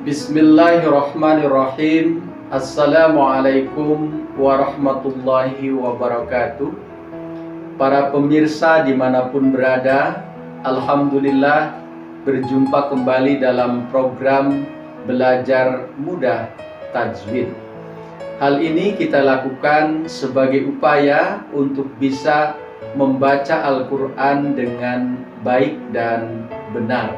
Bismillahirrahmanirrahim. Assalamualaikum warahmatullahi wabarakatuh. Para pemirsa dimanapun berada, alhamdulillah berjumpa kembali dalam program Belajar Mudah Tajwid. Hal ini kita lakukan sebagai upaya untuk bisa membaca Al-Quran dengan baik dan benar.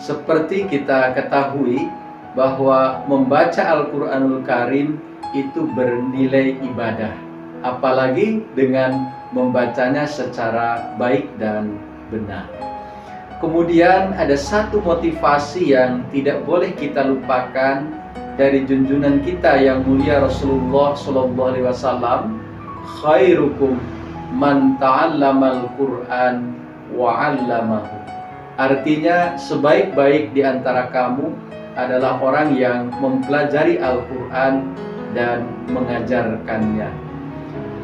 Seperti kita ketahui bahwa membaca Al-Quranul Karim itu bernilai ibadah, apalagi dengan membacanya secara baik dan benar. Kemudian ada satu motivasi yang tidak boleh kita lupakan dari junjungan kita yang mulia Rasulullah SAW, khairukum man ta'allamal Qur'an wa 'allamahu. Artinya, sebaik-baik di antara kamu adalah orang yang mempelajari Al-Quran dan mengajarkannya.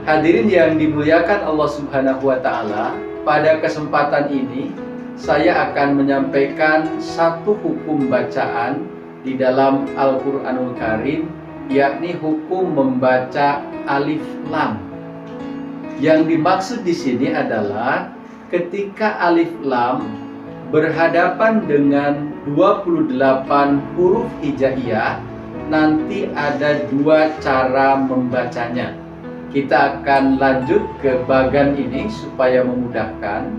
Hadirin yang dimuliakan Allah Subhanahu wa Ta'ala, pada kesempatan ini saya akan menyampaikan satu hukum bacaan di dalam Al-Quranul Karim, yakni hukum membaca alif lam. Yang dimaksud di sini adalah ketika alif lam berhadapan dengan 28 huruf hijaiyah, nanti ada dua cara membacanya. Kita akan lanjut ke bagan ini supaya memudahkan.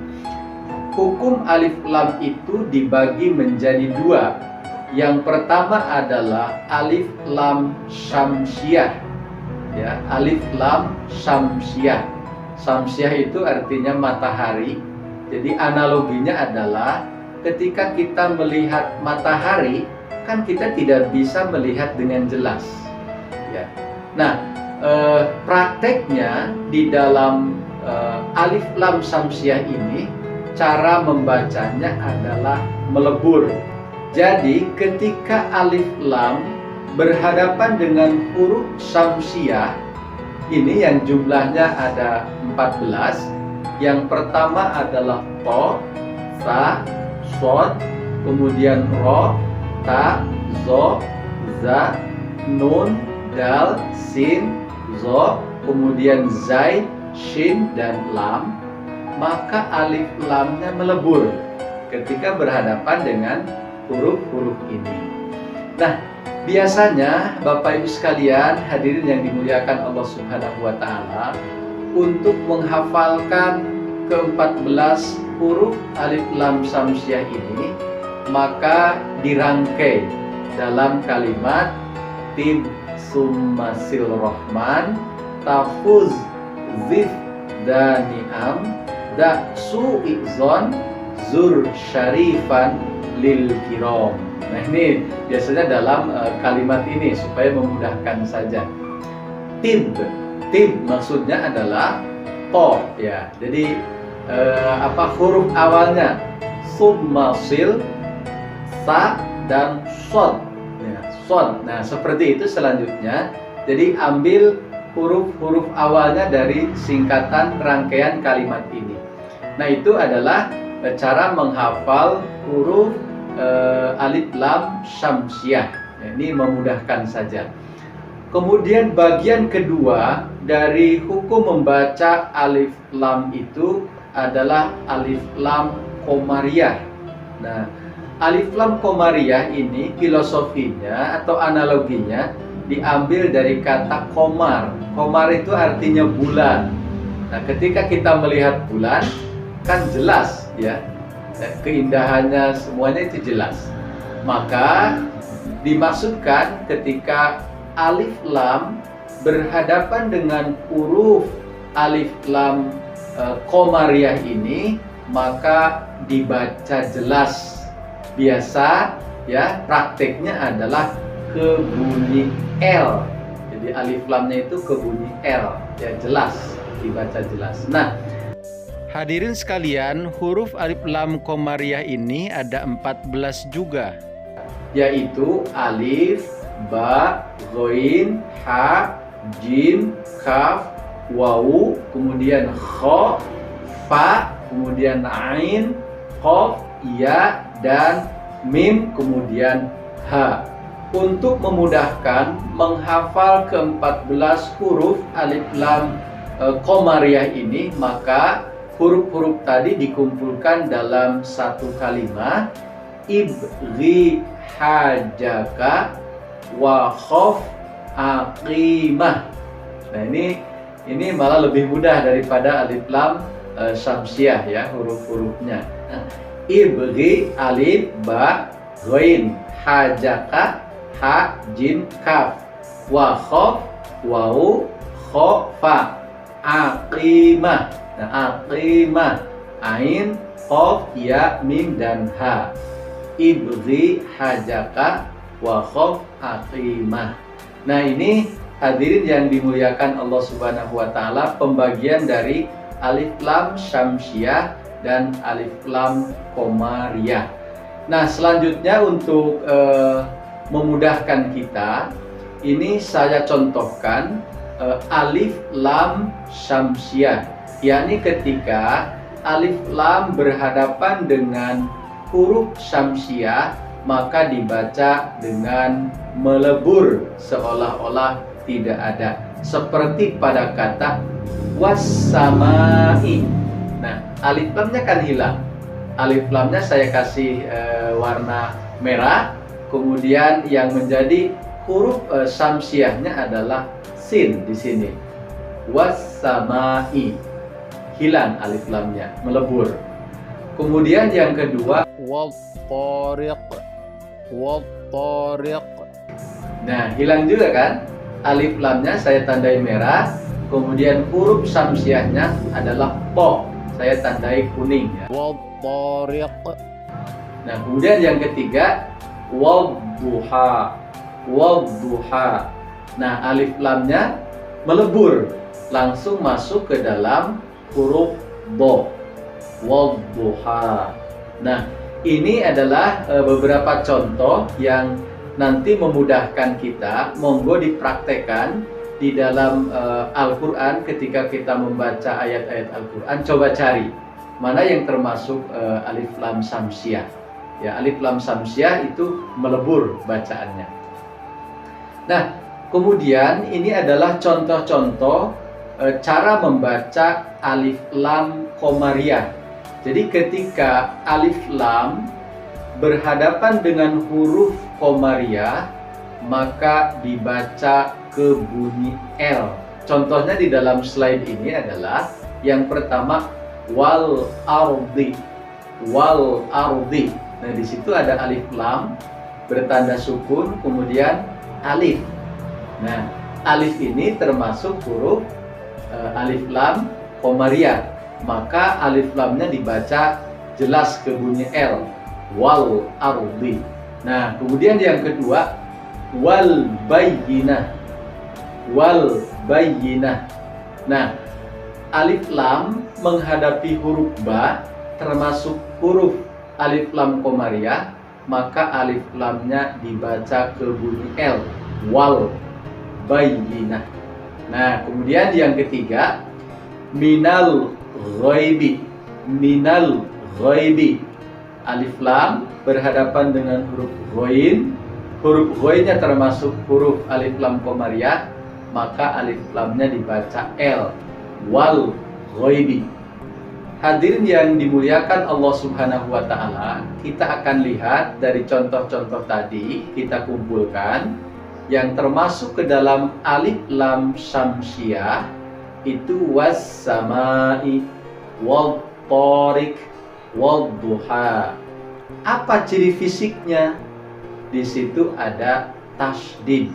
Hukum alif lam itu dibagi menjadi dua. Yang pertama adalah alif lam syamsiah. Ya, alif lam syamsiah. Syamsiah itu artinya matahari. Jadi analoginya adalah ketika kita melihat matahari, kan kita tidak bisa melihat dengan jelas. Ya. Nah, prakteknya di dalam alif lam syamsiah ini, cara membacanya adalah melebur. Jadi ketika alif lam berhadapan dengan huruf syamsiah, ini yang jumlahnya ada 14. Yang pertama adalah to, sa, sod, kemudian ro, ta, zo, za, nun, dal, sin, zo, kemudian zai, shin, dan lam. Maka alif lamnya melebur ketika berhadapan dengan huruf-huruf ini. Nah, biasanya Bapak Ibu sekalian, hadirin yang dimuliakan Allah Subhanahu wa Ta'ala, untuk menghafalkan ke-14 huruf alif lam syamsiah ini, maka dirangkai dalam kalimat tib summasil rahman tafuz zif dani'am da su'izon zur syarifan lil kirom. Nah, ini biasanya dalam kalimat ini supaya memudahkan saja. Tib maksudnya adalah to, ya. Jadi huruf awalnya summasil, sa, dan sod. Ya, sod. Nah, seperti itu selanjutnya. Jadi ambil huruf-huruf awalnya dari singkatan rangkaian kalimat ini. Nah, itu adalah cara menghafal huruf alif lam syamsiah. Ya, ini memudahkan saja. Kemudian bagian kedua dari hukum membaca alif lam itu adalah alif lam komariah. Nah, alif lam komariah ini filosofinya atau analoginya diambil dari kata komar. Komar itu artinya bulan. Nah, ketika kita melihat bulan kan jelas, ya, keindahannya semuanya itu jelas. Maka dimaksudkan ketika alif lam berhadapan dengan huruf alif lam komariah ini, maka dibaca jelas. Biasa, ya, prakteknya adalah ke bunyi L. Jadi alif lamnya itu ke bunyi L, ya, jelas, dibaca jelas. Nah, hadirin sekalian, huruf alif lam komariah ini ada 14 juga, yaitu alif, ba, ghain, ha, jim, kaf, wawu, kemudian kha, fa, kemudian ain, qaf, ya, dan mim, kemudian ha. untuk memudahkan menghafal ke-14 huruf alif lam Qomariyah ini, maka huruf-huruf tadi dikumpulkan dalam satu kalimat, ibghi hajaka wa khaf aqimah. Nah, ini malah lebih mudah daripada alif lam syamsiah ya, huruf-hurufnya. Ibghi alif ba ghain, hajaka ha jim kaf, wa khaf wawu kha fa, aqimah. Nah, aqimah ain qaf ya mim dan ha. Ibghi hajaka wa khaf aqimah. Nah, ini hadirin yang dimuliakan Allah Subhanahu wa taala, pembagian dari alif lam syamsiah dan alif lam qomariyah. Nah, selanjutnya untuk memudahkan kita, ini saya contohkan alif lam syamsiah, yakni ketika alif lam berhadapan dengan huruf syamsiah, maka dibaca dengan melebur seolah-olah tidak ada, seperti pada kata wassamai. Nah, alif lamnya kan hilang. Alif lamnya saya kasih warna merah, kemudian yang menjadi huruf syamsiahnya adalah sin di sini. Wassamai. Hilang alif lamnya, melebur. Kemudian yang kedua, wattariq. Nah, hilang juga kan? Alif lamnya saya tandai merah, kemudian huruf syamsiahnya adalah po, saya tandai kuning ya. Wattariq. Nah, kemudian yang ketiga, wadduha. Nah, alif lamnya melebur, langsung masuk ke dalam huruf do. Wadduha. Nah, ini adalah beberapa contoh yang nanti memudahkan kita. Monggo dipraktekkan di dalam Al-Quran. Ketika kita membaca ayat-ayat Al-Quran, coba cari mana yang termasuk alif lam syamsiah. Ya, alif lam syamsiah itu melebur bacaannya. Nah, kemudian ini adalah contoh-contoh cara membaca alif lam qomariyah. Jadi ketika alif lam berhadapan dengan huruf qomariyah, maka dibaca ke bunyi L. Contohnya di dalam slide ini adalah yang pertama wal ardi. Nah, di situ ada alif lam bertanda sukun, kemudian alif. Nah, alif ini termasuk huruf alif lam qomariyah. Maka alif lamnya dibaca jelas ke bunyi L, wal ardi. Nah, kemudian yang kedua wal bayyinah. Nah, alif lam menghadapi huruf ba, termasuk huruf alif lam qomariyah, maka alif lamnya dibaca ke bunyi L, wal bayyinah. Nah, kemudian yang ketiga minal ghaibi. Alif lam berhadapan dengan huruf ghain. Huruf ghainnya termasuk huruf alif lam qomariyah, maka alif lamnya dibaca L, wal ghaibi. Hadirin yang dimuliakan Allah Subhanahu wa taala, kita akan lihat dari contoh-contoh tadi, kita kumpulkan yang termasuk ke dalam alif lam syamsiah itu wassamai, wattariq, wadduha. Apa ciri fisiknya? Di situ ada tasydid.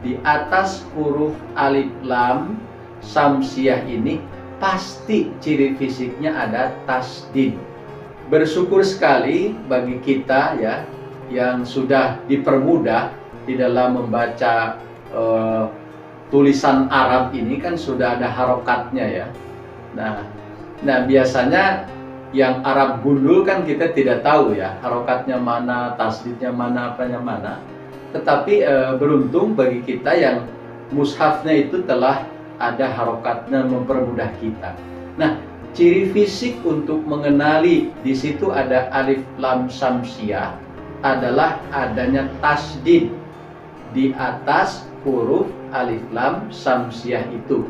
Di atas huruf alif lam syamsiah ini pasti ciri fisiknya ada tasydid. Bersyukur sekali bagi kita ya yang sudah dipermudah di dalam membaca tulisan Arab ini, kan sudah ada harokatnya ya. Nah biasanya yang Arab gundul kan kita tidak tahu ya harokatnya mana, tasdidnya mana, apanya mana. Tetapi beruntung bagi kita yang mushafnya itu telah ada harokatnya mempermudah kita. Nah, ciri fisik untuk mengenali di situ ada alif lam syamsiah adalah adanya tasdid. di atas huruf alif lam syamsiah itu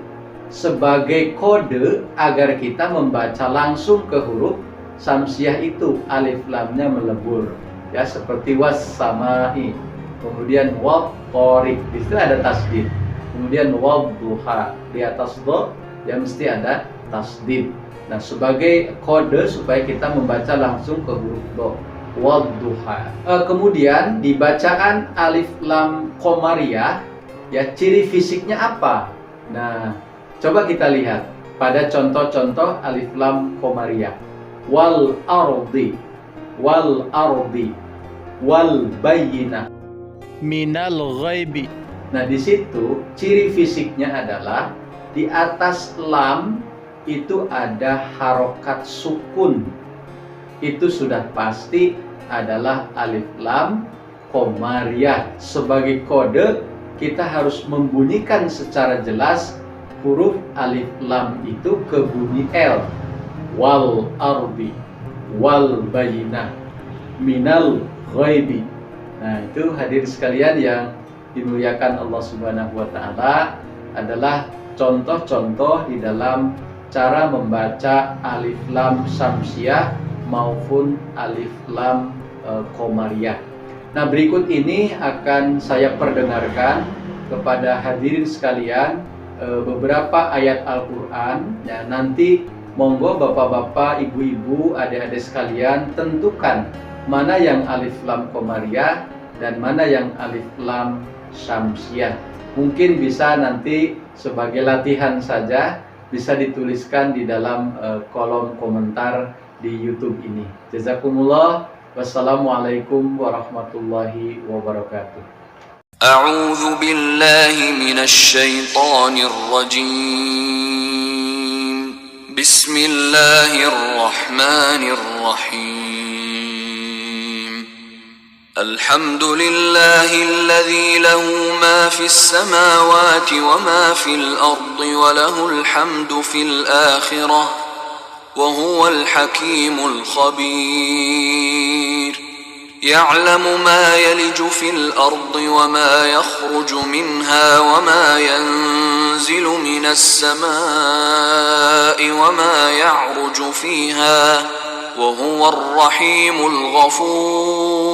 sebagai kode agar kita membaca langsung ke huruf syamsiah itu, alif lamnya melebur ya, seperti was samai, kemudian wal qariq, di situ ada tasdid, kemudian wal duha, di atas do ya mesti ada tasdid. Nah, sebagai kode supaya kita membaca langsung ke huruf do, wal duha. Kemudian di bacaan alif lam qamariyah ya, ciri fisiknya apa? Nah, coba kita lihat pada contoh-contoh alif lam qamariyah. Wal ardi, wal ardi, wal bayyinah. Minal ghaibi. Nah, di situ ciri fisiknya adalah di atas lam itu ada harokat sukun. Itu sudah pasti adalah alif lam qamariyah. Sebagai kode kita harus membunyikan secara jelas huruf alif lam itu ke bunyi L. Wal ardi, wal bayyinah, minal ghaibi. Nah, itu hadirin sekalian yang dimuliakan Allah Subhanahu wa taala, adalah contoh-contoh di dalam cara membaca alif lam syamsiah maupun alif lam qamariyah. Nah, berikut ini akan saya perdengarkan kepada hadirin sekalian beberapa ayat Al-Qur'an. Ya, nanti monggo bapak-bapak, ibu-ibu, adik-adik sekalian tentukan mana yang alif lam qamariyah dan mana yang alif lam syamsiah. Mungkin bisa nanti sebagai latihan saja, bisa dituliskan di dalam kolom komentar di YouTube ini. Jazakumullah. Wassalamualaikum warahmatullahi wabarakatuh. A'udzu billahi minasy syaithanir rajim. Bismillahirrahmanirrahim. Alhamdulillahilladzi lahu ma fis samawati wa ma fil ardi wa lahul hamdu fil akhirah. وهو الحكيم الخبير يعلم ما يلج في الأرض وما يخرج منها وما ينزل من السماء وما يعرج فيها وهو الرحيم الغفور